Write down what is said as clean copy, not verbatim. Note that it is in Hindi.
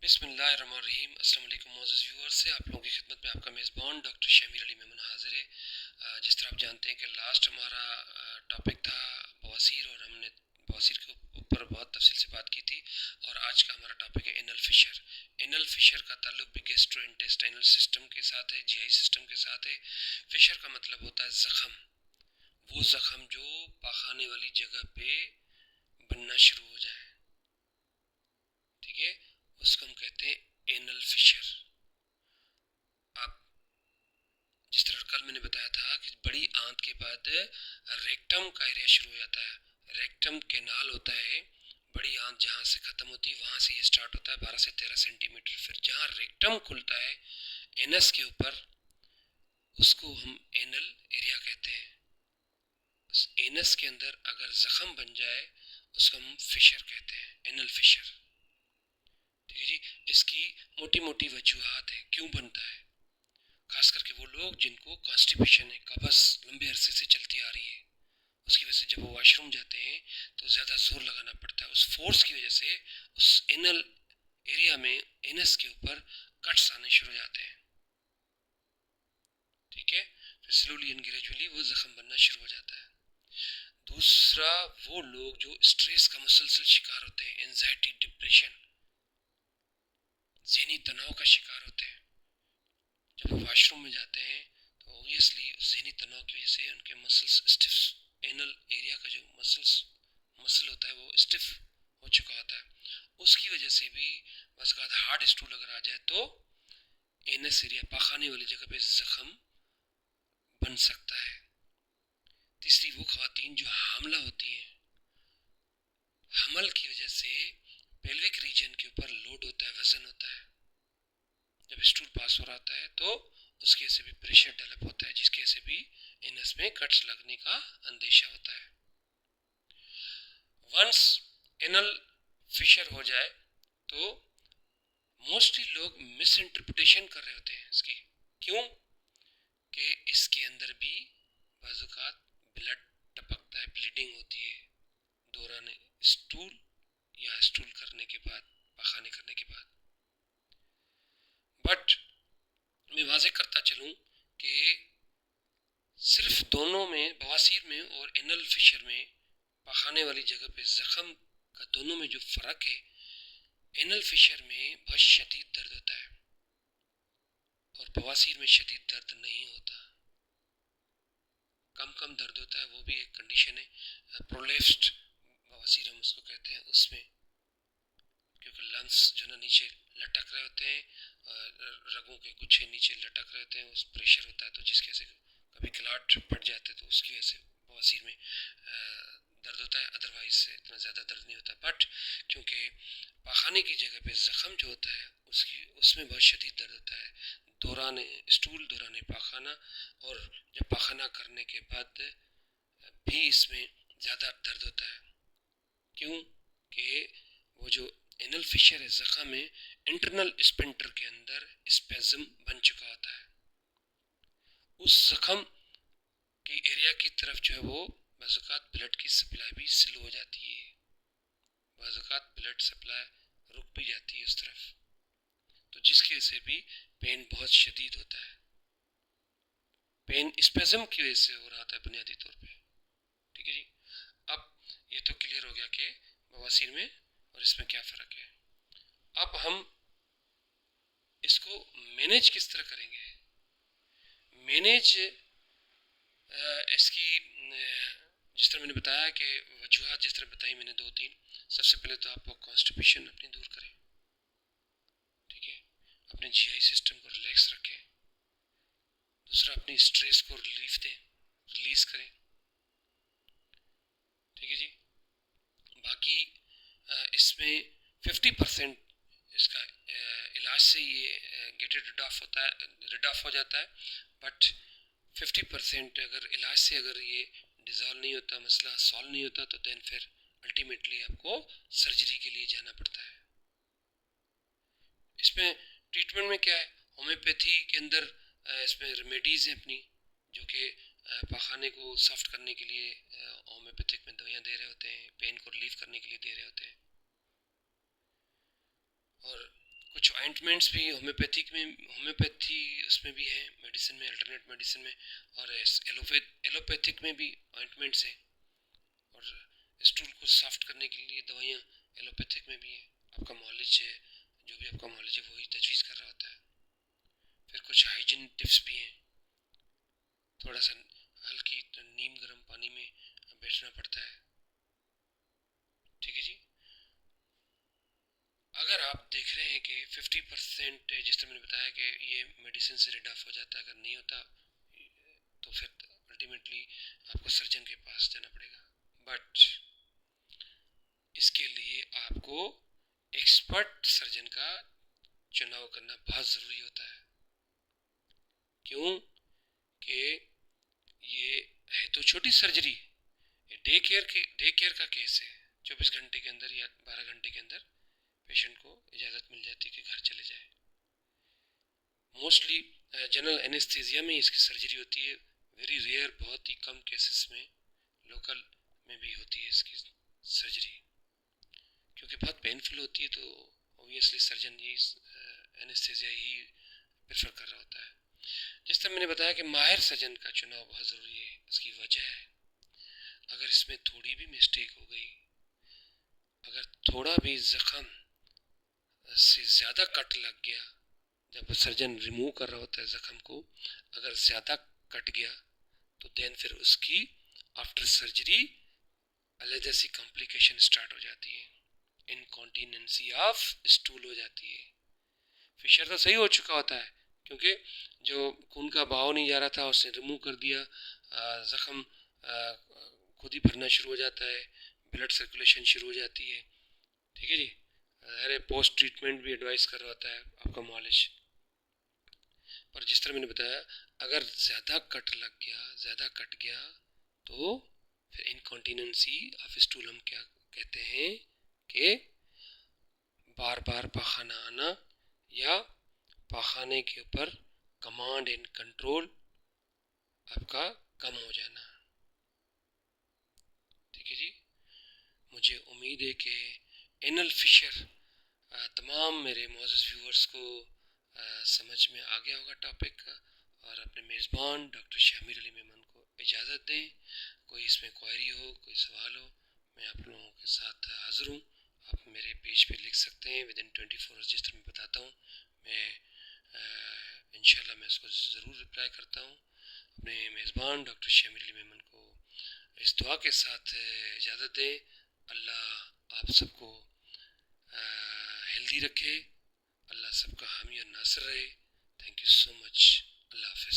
बिस्मिल्लाहिर्रहमानिर्रहीम। अस्सलाम वालेकुम मोअज़्ज़िज़ व्यूअर्स से आप लोगों की खिदमत में आपका मेज़बान डॉक्टर शमीर अली मेमन हाजिर है। जिस तरह आप जानते हैं कि लास्ट हमारा टॉपिक था बवासीर और हमने बवासीर के ऊपर बहुत तफसील से बात की थी। और आज का हमारा टॉपिक है एनल फिशर। एनल फिशर का ताल्लुक भी गैस्ट्रो इंटेस्टाइनल सिस्टम के साथ है, जीआई सिस्टम के साथ है। फिशर का मतलब होता है ज़ख़म, वो ज़ख़म जो पाखाने वाली जगह पे बनना शुरू हो जाए, ठीक है, उसको हम कहते हैं एनल फिशर। आप जिस तरह कल मैंने बताया था कि बड़ी आंत के बाद रेक्टम का एरिया शुरू हो जाता है। रेक्टम केनाल होता है, बड़ी आंत जहाँ से ख़त्म होती है वहाँ से ये स्टार्ट होता है 12 से 13 सेंटीमीटर। फिर जहाँ रेक्टम खुलता है एनस के ऊपर, उसको हम एनल एरिया कहते हैं। उस एनस के अंदर अगर ज़ख़म बन जाए उसको हम फिशर कहते हैं, एनल फिशर। ठीक है जी। इसकी मोटी मोटी वजूहात हैं क्यों बनता है। खास करके वो लोग जिनको कॉन्स्टिपेशन है, कब्ज़ लंबे अरसे से चलती आ रही है, उसकी वजह से जब वो वॉशरूम जाते हैं तो ज़्यादा जोर लगाना पड़ता है। उस फोर्स की वजह से उस एनल एरिया में, एनस के ऊपर कट्स आने शुरू हो जाते हैं। ठीक है। फिर स्लोली एंड ग्रेजुअली वो जख्म बनना शुरू हो जाता है। दूसरा, वो लोग जो स्ट्रेस का मुसलसल शिकार होते हैं, एंजाइटी, डिप्रेशन, ज़हनी तनाव का शिकार होते हैं, जब वो वॉशरूम में जाते हैं तो ऑब्वियसली उस ज़हनी तनाव की वजह से उनके मसल्स स्टिफ, एनल एरिया का जो मसल होता है वो स्टिफ हो चुका होता है। उसकी वजह से भी बस हार्ड स्टूल अगर आ जाए तो एनस एरिया, पाखाने वाली जगह पे जख्म बन सकता है। तीसरी, वो खवातीन जो हामला होती हैं, हमल की वजह से पेल्विक रीजन के ऊपर लोड होता है, वजन होता है, जब स्टूल पास हो रहा है तो उसके से भी प्रेशर डेवलप होता है, जिसके से भी एनस में कट्स लगने का अंदेशा होता है। वंस एनल फिशर हो जाए तो मोस्टली लोग मिस इंटरप्रिटेशन कर रहे होते हैं इसकी। क्यों कि इसके अंदर भी बाजुकात ब्लड टपकता है, ब्लीडिंग होती है दौरान स्टूल या स्टूल करने के बाद, पखाने करने के बाद। बट मैं वाजे करता चलूं कि सिर्फ दोनों में, बवासीर में और एनल फिशर में, पखाने वाली जगह पे जख्म का दोनों में जो फ़र्क है, एनल फिशर में बहुत शदीद दर्द होता है और बवासीर में शदीद दर्द नहीं होता, कम कम दर्द होता है। वो भी एक कंडीशन है, प्रोलेप्स्ड बवासीर हम उसको कहते हैं। उसमें क्योंकि लंग्स जो ना नीचे लटक रहे होते हैं, रगों के गुच्छे नीचे लटक रहे होते हैं, उस प्रेशर होता है तो जिसकी वजह से कभी क्लाट फट जाते हैं तो उसकी वजह से बवासीर में दर्द होता है। अदरवाइज से इतना ज़्यादा दर्द नहीं होता। बट क्योंकि पाखाने की जगह पे ज़ख़म जो होता है उसमें बहुत शदीद दर्द होता है दौरान स्टूल, दौरान पाखाना, और जब पाखाना करने के बाद भी इसमें ज़्यादा दर्द होता है। क्यों कि वो जो एनल फिशर है, ज़ख़म में इंटरनल स्पिंटर के अंदर स्पेज़म बन चुका होता है। उस ज़ख़म की एरिया की तरफ जो है वो बाज़ात ब्लड की सप्लाई भी स्लो हो जाती है, बाज़ात ब्लड सप्लाई रुक भी जाती है उस तरफ, तो जिसकी वजह से भी पेन बहुत शदीद होता है। पेन स्पेज़म की वजह से हो रहा था बुनियादी तौर पे। ठीक है जी। अब ये तो क्लियर हो गया कि बवासीर में और इसमें क्या फ़र्क है। अब हम इसको मैनेज किस तरह करेंगे। मैनेज इसकी जिस तरह मैंने बताया कि वजूहत जिस तरह बताई मैंने दो तीन। सबसे पहले तो आपको कॉन्स्टिपेशन अपनी दूर करें, ठीक है, अपने जीआई सिस्टम को रिलैक्स रखें। दूसरा, अपनी स्ट्रेस को रिलीफ दें, रिलीज़ करें। ठीक है जी। बाकी इसमें 50% इसका इलाज से ये गेटेड रिड ऑफ होता है, रिड ऑफ हो जाता है। बट 50% अगर इलाज से अगर ये डिज़ॉल्व नहीं होता, मसला सॉल्व नहीं होता, तो देन फिर अल्टीमेटली आपको सर्जरी के लिए जाना पड़ता है। इसमें ट्रीटमेंट में क्या है, होम्योपैथी के अंदर इसमें रेमेडीज़ हैं अपनी, जो कि पखाने को सॉफ्ट करने के लिए होम्योपैथिक में दवाइयाँ दे रहे होते हैं, पेन को रिलीफ करने के लिए दे रहे होते हैं। और ऑइंटमेंट्स भी होम्योपैथी उसमें भी हैं, मेडिसिन में, अल्टरनेट मेडिसिन में, और एलोपैथिक में भी ऑइंटमेंट्स हैं, और स्टूल को सॉफ्ट करने के लिए दवाइयाँ एलोपैथिक में भी हैं। आपका मॉलिज है, जो भी आपका मॉलिज है वही तजवीज़ कर रहा होता है। फिर कुछ हाइजीन टिप्स भी हैं, थोड़ा सा हल्की नीम गर्म पानी में बैठना पड़ता है, ठीक है जी। अगर आप देख रहे हैं कि 50%, जिस तरह मैंने बताया कि ये मेडिसिन से रिड ऑफ हो जाता है, अगर नहीं होता तो फिर अल्टीमेटली आपको सर्जन के पास जाना पड़ेगा। बट इसके लिए आपको एक्सपर्ट सर्जन का चुनाव करना बहुत ज़रूरी होता है। क्यों कि ये है तो छोटी सर्जरी, डे केयर का केस है। 24 घंटे के अंदर या 12 घंटे के अंदर पेशेंट को इजाज़त मिल जाती है कि घर चले जाए। मोस्टली जनरल एनेस्थीसिया में इसकी सर्जरी होती है, वेरी रेयर, बहुत ही कम केसेस में लोकल में भी होती है इसकी सर्जरी, क्योंकि बहुत पेनफुल होती है, तो ऑब्वियसली सर्जन यही एनेस्थीसिया ही प्रेफर कर रहा होता है। जिस तरह मैंने बताया कि माहिर सर्जन का चुनाव बहुत ज़रूरी है। इसकी वजह है, अगर इसमें थोड़ी भी मिस्टेक हो गई, अगर थोड़ा भी ज़ख्म से ज़्यादा कट लग गया, जब सर्जन रिमूव कर रहा होता है ज़ख्म को, अगर ज़्यादा कट गया तो देन फिर उसकी आफ्टर सर्जरी अलग सी कॉम्प्लिकेशन स्टार्ट हो जाती है, इनकॉन्टीनेंसी ऑफ स्टूल हो जाती है। फिशर तो सही हो चुका होता है, क्योंकि जो खून का बहाव नहीं जा रहा था उसने रिमूव कर दिया, ज़ख्म खुद ही भरना शुरू हो जाता है, ब्लड सर्कुलेशन शुरू हो जाती है, ठीक है जी। अरे पोस्ट ट्रीटमेंट भी एडवाइस कर रहा होता है आपका मॉलिज। पर जिस तरह मैंने बताया, अगर ज़्यादा कट लग गया, ज़्यादा कट गया, तो फिर इनकॉन्टीनेंसी ऑफ स्टूल हम क्या कहते हैं कि बार बार पाखाना आना, या पाखाने के ऊपर कमांड एंड कंट्रोल आपका कम हो जाना, ठीक है जी। मुझे उम्मीद है कि एनल फिशर तमाम मेरे मौजूद व्यूअर्स को समझ में आ गया होगा टॉपिक, और अपने मेज़बान डॉक्टर शमीर अली मेमन को इजाज़त दें। कोई इसमें क्वेरी हो, कोई सवाल हो, मैं आप लोगों के साथ हाज़िर हूँ। आप मेरे पेज पे लिख सकते हैं विदिन 24 आवर्स, जिस तरह मैं बताता हूँ मैं इंशाल्लाह मैं उसको ज़रूर रिप्लाई करता हूँ। अपने मेज़बान डॉक्टर शमीर अली मेमन को इस दुआ के साथ इजाज़त दें, अल्लाह आप सबको हेल्दी रखे, अल्लाह सबका हामी और नासर रहे। Thank you so much. अल्लाह हाफ़िज़।